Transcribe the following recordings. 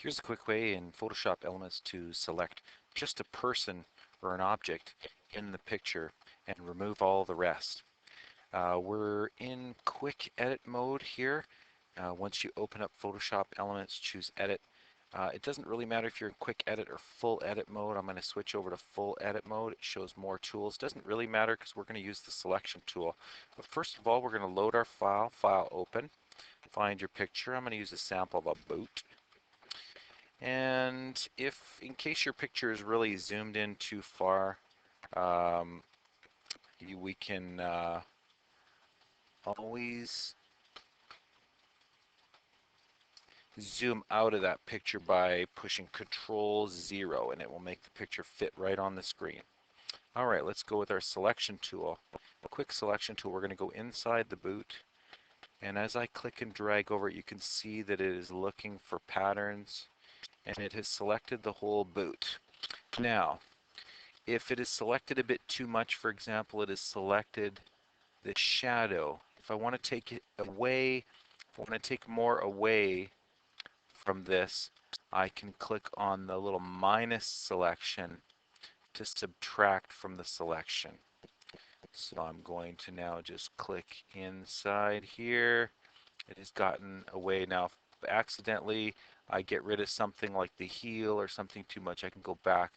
Here's a quick way in Photoshop Elements to select just a person or an object in the picture and remove all the rest. We're in quick edit mode here. Once you open up Photoshop Elements, choose edit. It doesn't really matter if you're in quick edit or full edit mode. I'm going to switch over to full edit mode. It shows more tools. Doesn't really matter because we're going to use the selection tool. But first of all, we're going to load our file open, find your picture. I'm going to use a sample of a boot. And if, in case your picture is really zoomed in too far, we can always zoom out of that picture by pushing Control-0, and it will make the picture fit right on the screen. All right, let's go with our selection tool. A quick selection tool. We're going to go inside the boot, and as I click and drag over it, you can see that it is looking for patterns, and it has selected the whole boot. Now, if it is selected a bit too much, for example, it has selected the shadow. If I want to take it away, if I want to take more away from this, I can click on the little minus selection to subtract from the selection. So I'm going to now just click inside here. It has gotten away. Now, if accidentally I get rid of something like the heel or something too much, I can go back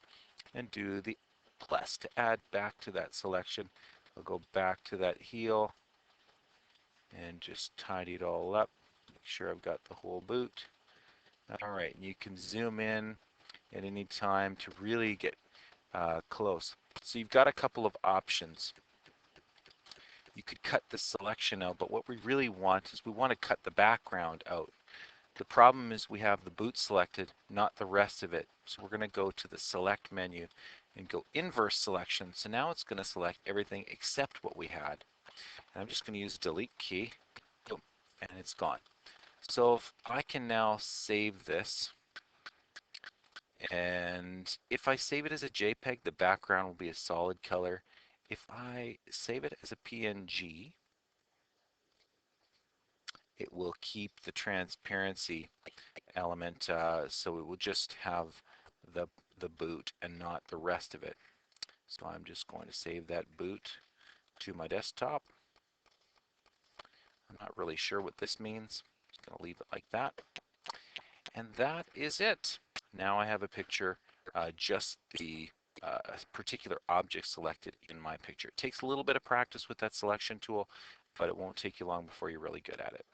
and do the plus to add back to that selection. I'll go back to that heel and just tidy it all up. Make sure I've got the whole boot. All right, and you can zoom in at any time to really get close. So you've got a couple of options. You could cut the selection out, but what we really want is we want to cut the background out. The problem is we have the boot selected, not the rest of it. So we're going to go to the select menu and go inverse selection. So now it's going to select everything except what we had. And I'm just going to use the delete key, boom, and it's gone. So if I can now save this, and if I save it as a JPEG, the background will be a solid color. If I save it as a PNG, it will keep the transparency element, so it will just have the, the boot and not the rest of it. So I'm just going to save that boot to my desktop. I'm not really sure what this means. Just going to leave it like that. And that is it. Now I have a picture, just the particular object selected in my picture. It takes a little bit of practice with that selection tool, but it won't take you long before you're really good at it.